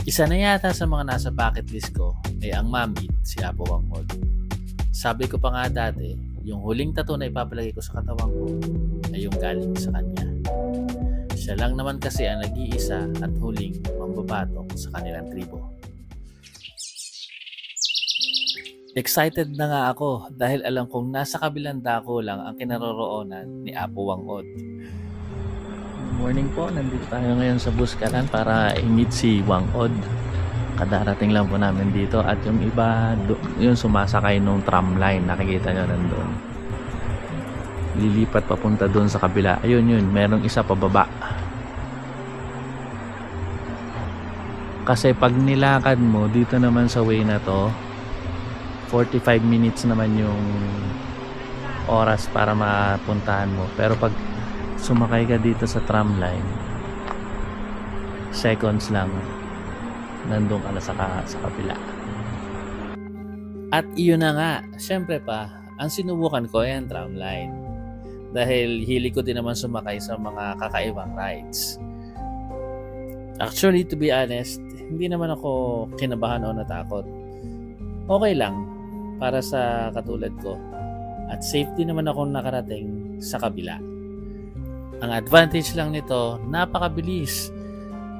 Isa na yata sa mga nasa bucket list ko ay ang ma-meet si Apo Wangod. Sabi ko pa nga dati, yung huling tattoo na ipapalagay ko sa katawan ko ay yung galing sa kanya. Siya lang naman kasi ang nag-iisa at huling mambabatok sa kanilang tribo. Excited na nga ako dahil alam kong nasa kabilang dako lang ang kinaroroonan ni Apo Wangod. Morning po, nandito tayo ngayon sa Buskalan para i-meet si Wangod. Kadarating lang po namin dito at yung iba, yung sumasakay nung tram line, nakikita nyo nandun. Lilipat papunta doon sa kabila. Ayun yun, merong isa pababa. Kasi pag nilakad mo, dito naman sa way na to, 45 minutes naman yung oras para mapuntahan mo. Pero pag sumakay ka dito sa tram line, seconds lang nandun ka na sa kabila. At iyon na nga, syempre pa, ang sinubukan ko ay ang tram line. Dahil hili ko din naman sumakay sa mga kakaibang rides. Actually, to be honest, hindi naman ako kinabahan o natakot. Okay lang para sa katulad ko. At safety naman ako nakarating sa kabila. Ang advantage lang nito, napakabilis.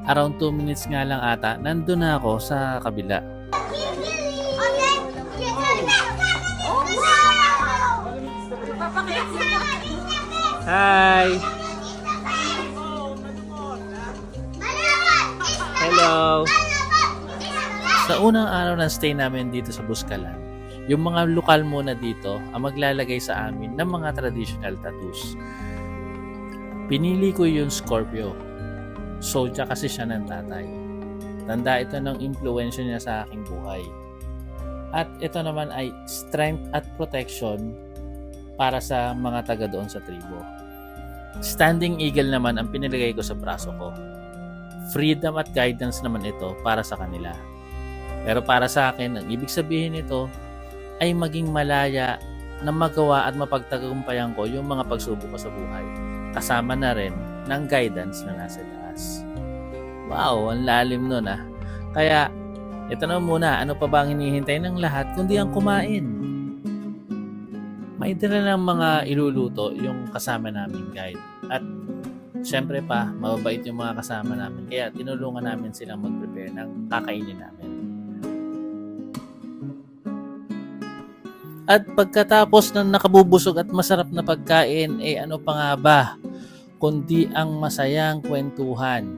Around 2 minutes nga lang ata, nandun na ako sa kabila. Hi! Hello! Sa unang araw ng stay namin dito sa Buskalan, yung mga lokal muna dito ang maglalagay sa amin ng mga traditional tattoos. Pinili ko yung Scorpio. Soldier kasi siya ng tatay. Tanda ito ng impluwensya niya sa aking buhay. At ito naman ay strength at protection para sa mga taga doon sa tribo. Standing eagle naman ang pinilagay ko sa braso ko. Freedom at guidance naman ito para sa kanila. Pero para sa akin, ang ibig sabihin nito ay maging malaya na magawa at mapagtagumpayan ko yung mga pagsubok ko sa buhay. Kasama na rin ng guidance na nasa taas. Wow, ang lalim nun ah. Kaya, ito na muna, ano pa ba ang hinihintay ng lahat kundi ang kumain? May dala ng mga iluluto yung kasama naming guide. At syempre pa, mababait yung mga kasama namin. Kaya tinulungan namin silang mag-prepare ng kakainin namin. At pagkatapos ng nakabubusog at masarap na pagkain, ano pa nga ba kundi ang masayang kwentuhan.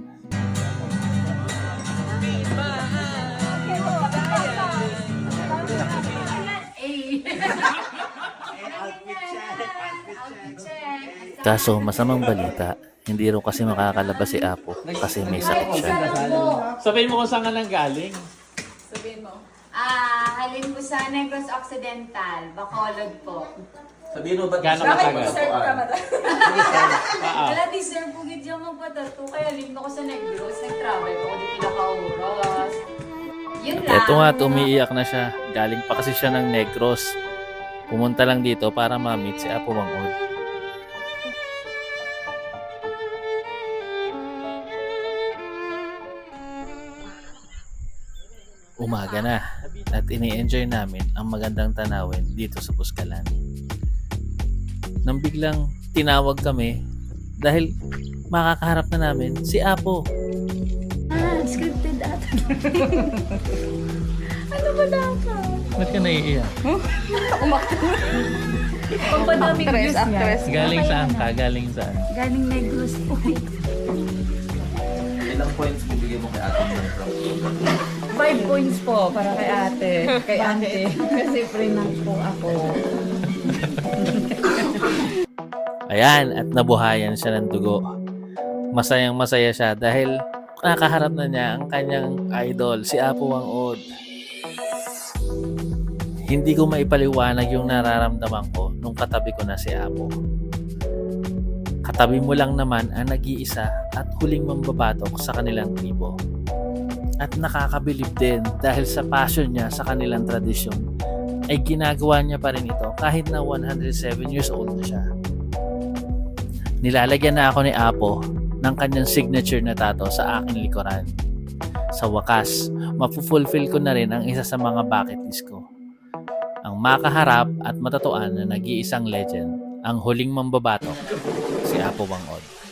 Kaso masamang balita, hindi rin kasi makakalabas si Apo kasi may sakit siya. Sabihin mo kung saan ka nang galing. Sabihin mo. Halin po sa Negros Occidental, Bacolod po. Sabihin mo ba Gano'ng Bakit katagal? deserve ka ba? Ah, Wala deserve po gid yung magpatato. Kaya link ako sa Negros, nag-travel ko di pinaka-oras. Yun lang. Eto nga, umiiyak na siya. Galing pa kasi siya ng Negros. Pumunta lang dito para ma-meet si Apo Wangod. Umaga na at ini-enjoy namin ang magandang tanawin dito sa Buskalan. Nang biglang tinawag kami dahil makakaharap na namin si Apo. Scripted ata. Ano ba dapat? Ba't ka naiiyak? Pampadaming views niya. Galing saan ka? Galing saan? Galing Negros po. ilang points bibigay mo kay Ate Mel? 5 points po para kay ate, kay ante. Kasi pre-nang po ako. Ayan, at nabuhayan siya ng dugo. Masayang masaya siya dahil nakaharap na niya ang kanyang idol, si Apo Wangod. Hindi ko maipaliwanag yung nararamdaman ko nung katabi ko na si Apo. Katabi mo lang naman ang nag-iisa at huling mambabatok sa kanilang tribo. At nakakabilib din dahil sa passion niya sa kanilang tradisyon ay ginagawa niya pa rin ito kahit na 107 years old na siya. Nilalagyan na ako ni Apo ng kanyang signature na tattoo sa aking likuran. Sa wakas, mapufulfill ko na rin ang isa sa mga bucket list ko. Ang makaharap at matatuan na nag-iisang legend, ang huling mambabato, si Apo Wangod.